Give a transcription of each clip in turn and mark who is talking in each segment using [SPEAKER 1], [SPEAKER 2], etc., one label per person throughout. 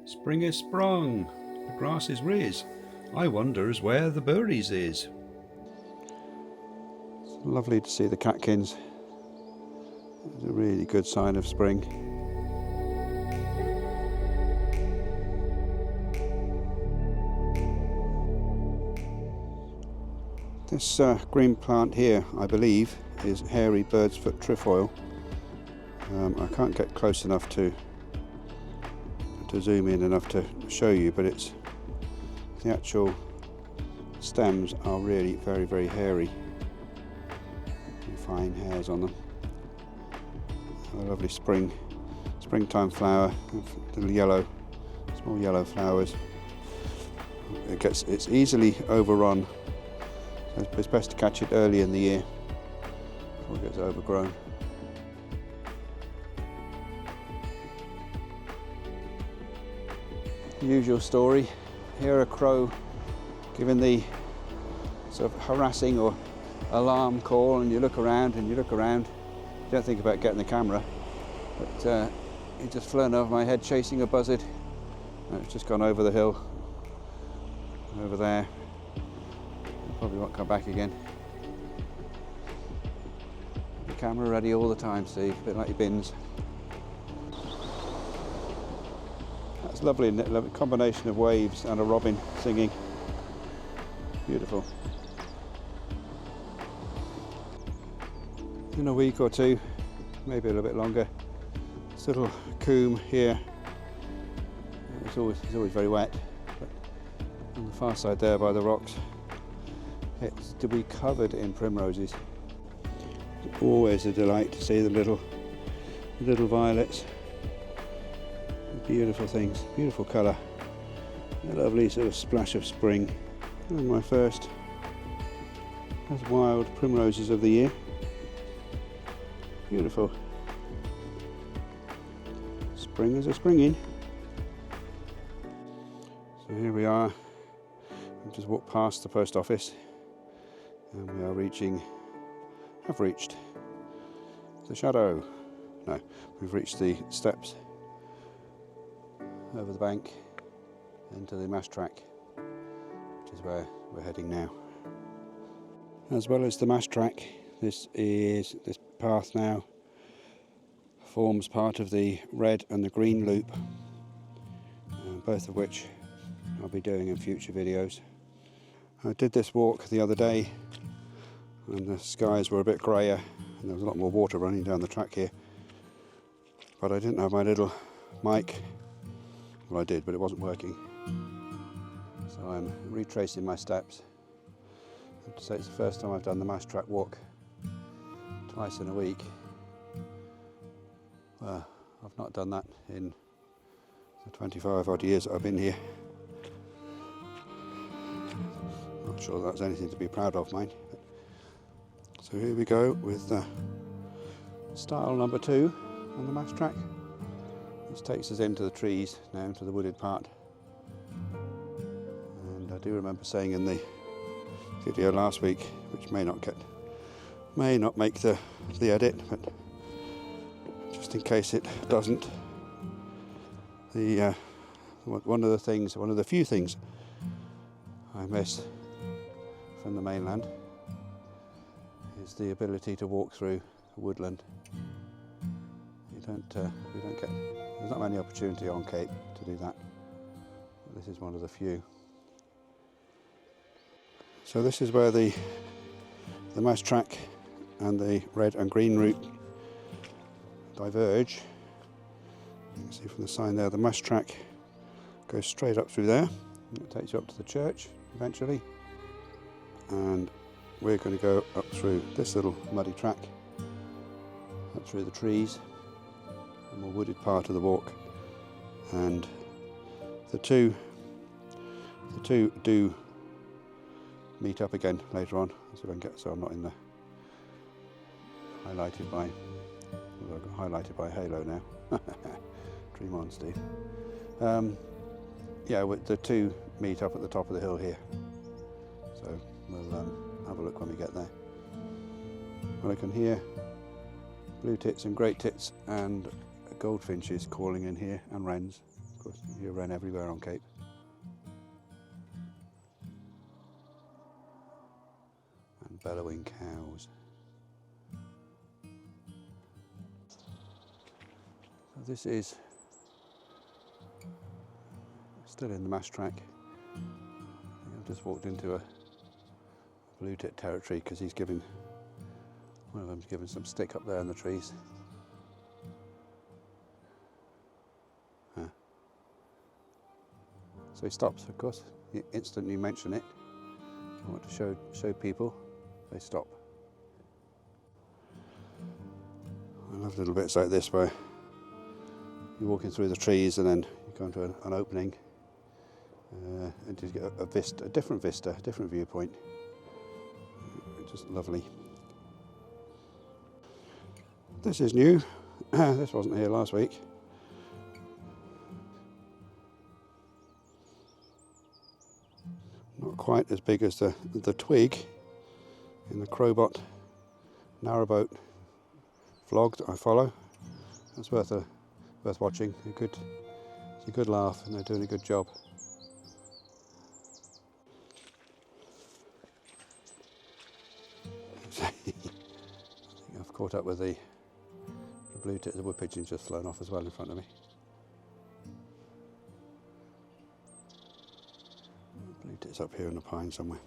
[SPEAKER 1] Spring is sprung, the grass is riz. I wonders where the berries is. It's lovely to see the catkins. It's a really good sign of spring. This green plant here, I believe, is hairy bird's foot trefoil. I can't get close enough to zoom in enough to show you, but it's the actual stems are really very hairy. Fine hairs on them. A lovely springtime flower, little yellow, small yellow flowers. It's easily overrun, so it's best to catch it early in the year before it gets overgrown. The usual story. Hear a crow giving the sort of harassing or alarm call, and you look around and you look around. You don't think about getting the camera, but he just flown over my head chasing a buzzard. And it's just gone over the hill, over there. Probably won't come back again. The camera ready all the time, Steve, a bit like your bins. That's lovely, isn't it? Lovely combination of waves and a robin singing. Beautiful. In a week or two, maybe a little bit longer, this little coombe here, it's always very wet, but on the far side there by the rocks, it's to be covered in primroses. It's always a delight to see the little violets. Beautiful things, beautiful colour, a lovely sort of splash of spring. And my first wild primroses of the year. Beautiful. Spring is a springing. So here we are. We've just walked past the post office, and we have reached the shadow. No, we've reached the steps over the bank into the mass track, which is where we're heading now. As well as the mass track, this path now forms part of the red and the green loop, both of which I'll be doing in future videos. I did this walk the other day and the skies were a bit grayer and there was a lot more water running down the track here, but I didn't have my little mic. Well, I did, but it wasn't working. So I'm retracing my steps. I have to say it's the first time I've done the mass track walk twice in a week. I've not done that in the 25 odd years that I've been here. Not sure that's anything to be proud of, mind. So here we go with style number 2 on the mass track. This takes us into the trees now, into the wooded part. And I do remember saying in the video last week, which may not make the edit, but just in case it doesn't, one of the few things I miss from the mainland is the ability to walk through a woodland. There's not many opportunity on Cape to do that. This is one of the few. So this is where the mass track and the red and green route diverge. You can see from the sign there, the mass track goes straight up through there. It takes you up to the church eventually. And we're going to go up through this little muddy track, up through the trees, a more wooded part of the walk, and the two do meet up again later on, so I'm not in the highlighted by halo now. Dream on, Steve. Yeah, the two meet up at the top of the hill here, so we'll have a look when we get there. Well, I can hear blue tits and great tits and goldfinches calling in here, and wrens, of course, you run everywhere on Cape. And bellowing cows. So this is still in the mast track. I've just walked into a blue tit territory because one of them's given some stick up there in the trees. So he stops, of course. The instant you mention it, I want to show people, they stop. I love little bits like this where you're walking through the trees and then you go into an opening and you get a different vista, a different viewpoint. Just lovely. This is new. This wasn't here last week. Not quite as big as the twig in the Crowbot narrowboat vlog that I follow. That's worth watching. It's a good laugh, and they're doing a good job. I think I've caught up with the blue tit. The wood pigeon's just flown off as well in front of me. Blue tit's up here in the pine somewhere.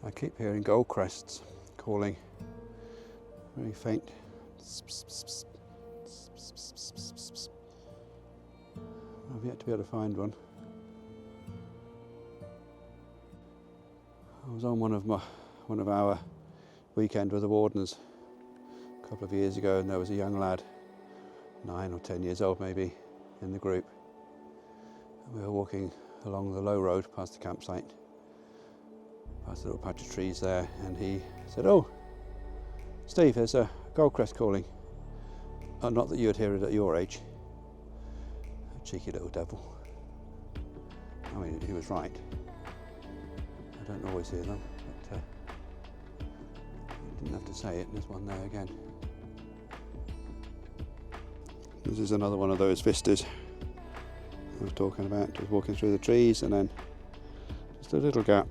[SPEAKER 1] I keep hearing gold crests calling, very faint. I've yet to be able to find one. I was on one of our weekend with the wardens a couple of years ago, and there was a young lad, 9 or 10 years old maybe, in the group. And we were walking along the low road past the campsite, past a little patch of trees there, and he said, "Oh, Steve, there's a goldcrest calling." Oh, not that you'd hear it at your age. A cheeky little devil. I mean, he was right. I don't always hear them, but you didn't have to say it, and there's one there again. This is another one of those vistas I was talking about, just walking through the trees and then just a little gap.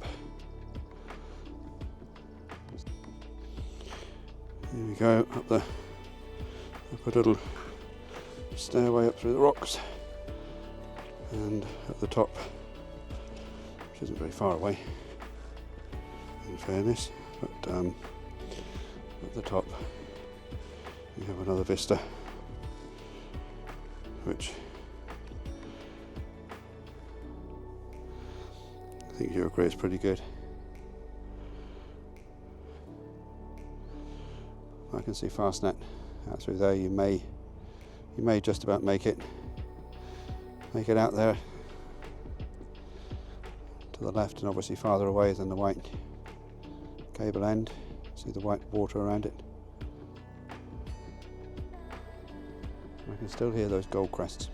[SPEAKER 1] Here we go, up a little stairway up through the rocks, and at the top, which isn't very far away in fairness, but at the top we have another vista which I think you agree is pretty good. I can see Fastnet out through there. You may just about make it out there to the left, and obviously farther away than the white cable end. See the white water around it. I can still hear those gold crests.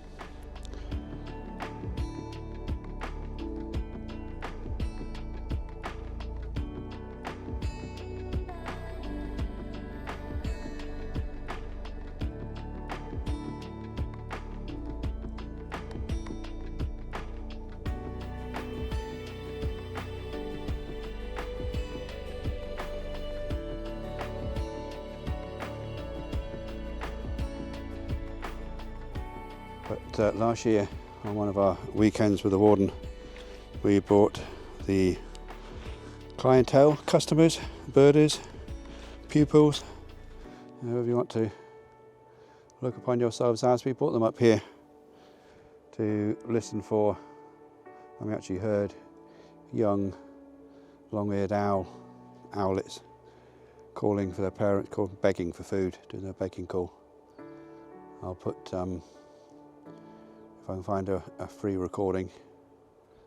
[SPEAKER 1] But last year, on one of our weekends with the warden, we brought the clientele, customers, birdies, pupils, whoever you want to look upon yourselves as, we brought them up here to listen for, and we actually heard young long-eared owlets calling for their parents, begging for food, doing their begging call. I'll put, if I can find a free recording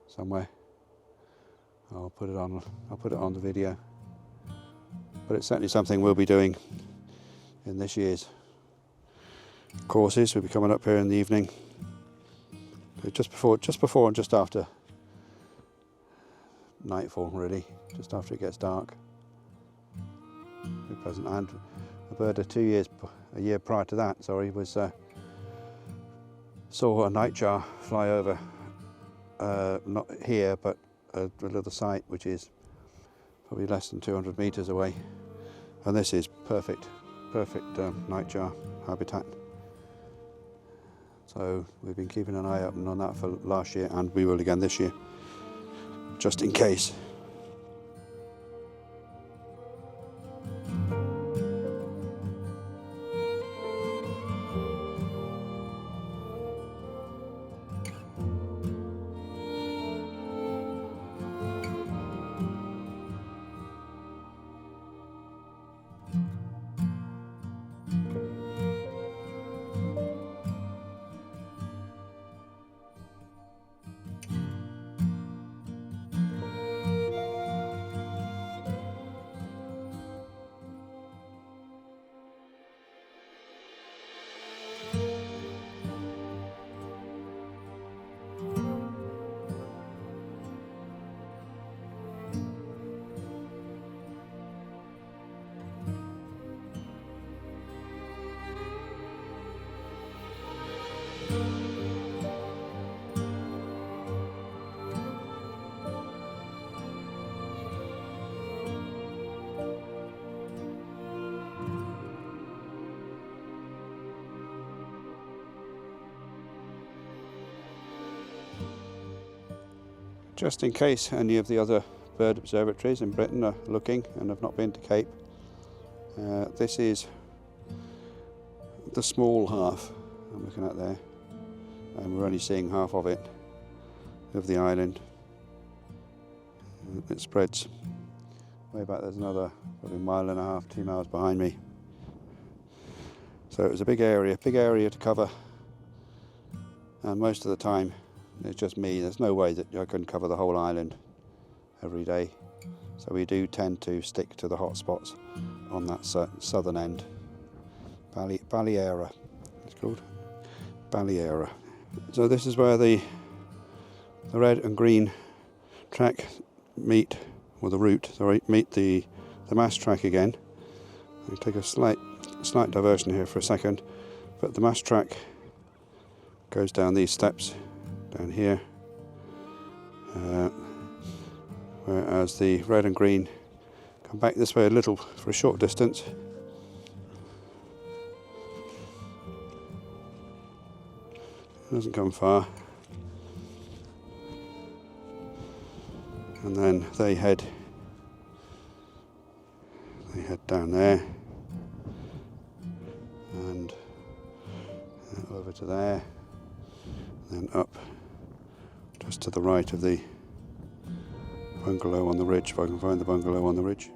[SPEAKER 1] somewhere, I'll put it on the video. but it's certainly something we'll be doing in this year's courses. We'll be coming up here in the evening, just before and just after nightfall, really, just after it gets dark. Be pleasant. And a bird a year prior to that, sorry, was saw a nightjar fly over, not here, but a little site which is probably less than 200 metres away, and this is perfect nightjar habitat. So we've been keeping an eye open on that for last year, and we will again this year, just in case. Just in case any of the other bird observatories in Britain are looking and have not been to Cape, this is the small half I'm looking at there, and we're only seeing half of it, of the island. It spreads way back. There's another probably 1.5 miles, 2 miles behind me. So it was a big area to cover, and most of the time it's just me. There's no way that I can cover the whole island every day. So we do tend to stick to the hot spots on that southern end. Baleara, it's called. Baleara. So this is where the red and green track meet, or the route, sorry, meet the mast track again. I'll take a slight diversion here for a second, but the mast track goes down these steps down here, whereas the red and green come back this way a little for a short distance. It doesn't come far, and then they head down there and over to there, then up just to the right of the bungalow on the ridge, if I can find the bungalow on the ridge.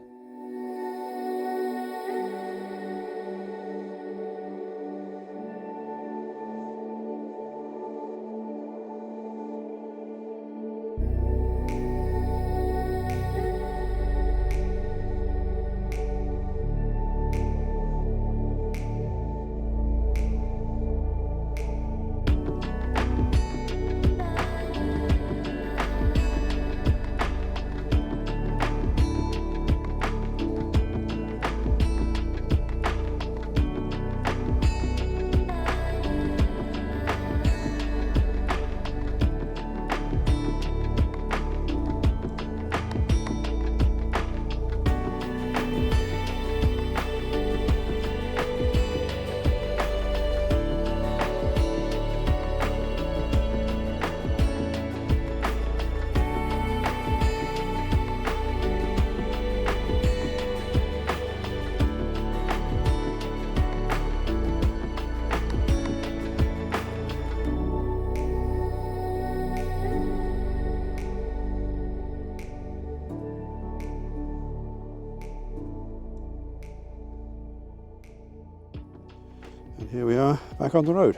[SPEAKER 1] And here we are back on the road.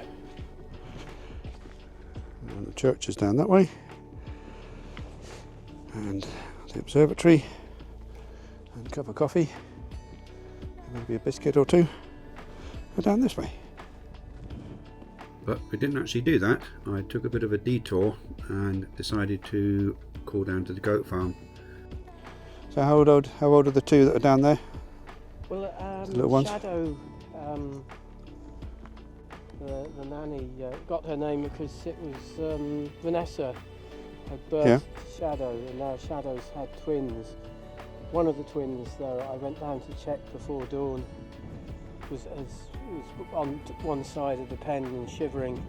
[SPEAKER 1] And the church is down that way, and the observatory, and a cup of coffee maybe a biscuit or two. Go down this way. But we didn't actually do that. I took a bit of a detour and decided to call down to the goat farm. So how old are the two that are down there?
[SPEAKER 2] Well,
[SPEAKER 1] the little ones?
[SPEAKER 2] Shadow, the nanny got her name because it was Vanessa had birthed Shadow, and now Shadow's had twins. One of the twins, though, I went down to check before dawn, was on one side of the pen and shivering,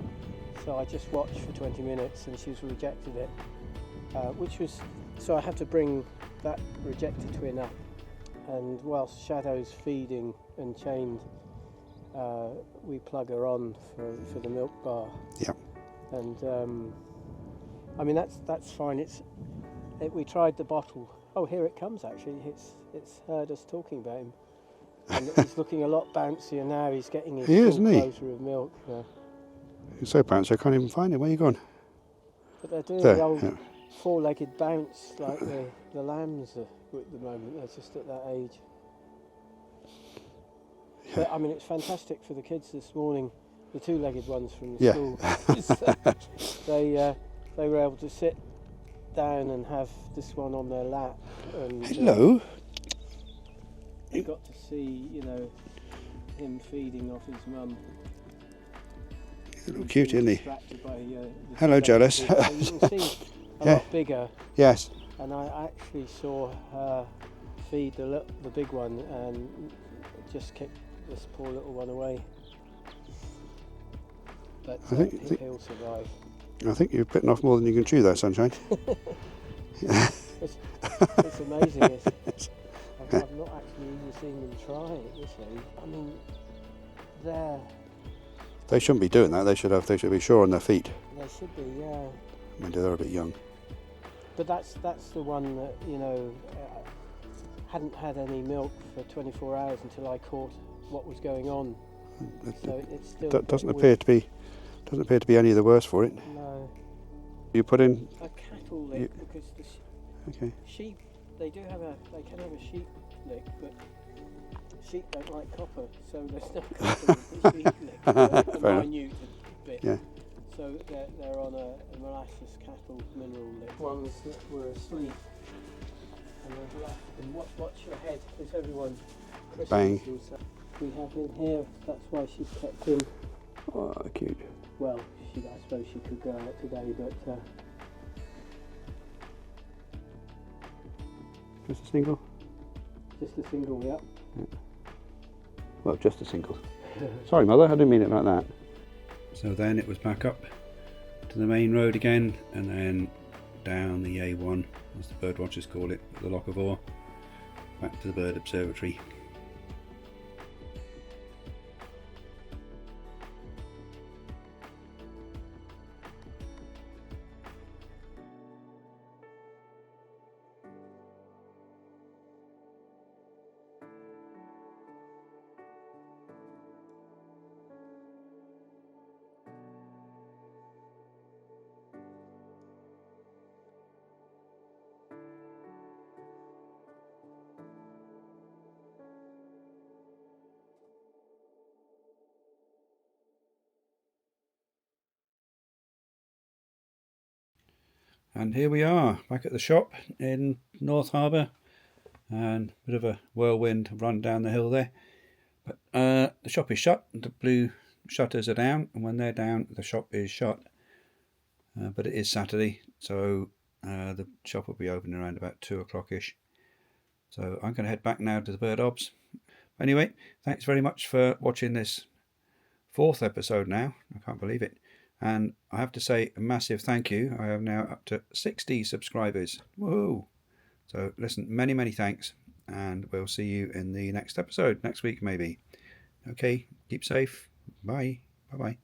[SPEAKER 2] so I just watched for 20 minutes and she's rejected it, so I had to bring that rejected twin up, and whilst Shadow's feeding and chained, we plug her on for the milk bar.
[SPEAKER 1] Yeah.
[SPEAKER 2] And I mean that's fine. We tried the bottle. Oh, here it comes. Actually, it's heard us talking about him, and he's looking a lot bouncier now. He's getting his full quota of milk. Yeah.
[SPEAKER 1] He's so bouncy, I can't even find him. Where are you gone?
[SPEAKER 2] But they're doing the old four-legged bounce like the lambs are at the moment. They're just at that age. Yeah. But I mean, it's fantastic for the kids this morning. The two-legged ones from the school. They were able to sit down and have this one on their lap. And,
[SPEAKER 1] hello.
[SPEAKER 2] They got to see, him feeding off his mum.
[SPEAKER 1] He's a little cute, isn't he?
[SPEAKER 2] By,
[SPEAKER 1] hello, Jealous.
[SPEAKER 2] You can see a lot bigger.
[SPEAKER 1] Yes.
[SPEAKER 2] And I actually saw her feed the big one and just kicked this poor little one away. But I think he'll survive.
[SPEAKER 1] I think you've bitten off more than you can chew there, Sunshine.
[SPEAKER 2] It's amazing. I've not actually even seen them try it this age. I mean,
[SPEAKER 1] they shouldn't be doing that. They should be sure on their feet.
[SPEAKER 2] They should be, yeah.
[SPEAKER 1] Maybe they're a bit young.
[SPEAKER 2] But that's the one that hadn't had any milk for 24 hours until I caught what was going on. So it's still.
[SPEAKER 1] That doesn't appear to be any the worse for it.
[SPEAKER 2] No.
[SPEAKER 1] You put in
[SPEAKER 2] a cattle lick because the sheep they can have a sheep lick, but sheep don't like copper, so there's no copper in the sheep lick. A minute bit. Yeah. So they're on a molasses cattle mineral lick. Ones that were asleep and they've left. And watch your head, because everyone
[SPEAKER 1] bang.
[SPEAKER 2] We have in here. That's why she's kept in.
[SPEAKER 1] Oh, cute.
[SPEAKER 2] Well, I suppose she could go out today, but...
[SPEAKER 1] Just a single?
[SPEAKER 2] Just a single, yeah.
[SPEAKER 1] Well, just a single. Sorry, Mother, I didn't mean it like that. So then it was back up to the main road again, and then down the A1, as the bird watchers call it, the Loch of Orr, back to the bird observatory. And here we are, back at the shop in North Harbour, and a bit of a whirlwind run down the hill there. But the shop is shut, the blue shutters are down, and when they're down, the shop is shut. But it is Saturday, so the shop will be open around about 2 o'clock-ish. So I'm going to head back now to the bird obs. Anyway, thanks very much for watching this 4th episode now. I can't believe it. And I have to say a massive thank you. I am now up to 60 subscribers. Woohoo! So listen, many thanks, and we'll see you in the next episode, next week maybe. Okay, keep safe. Bye. Bye-bye.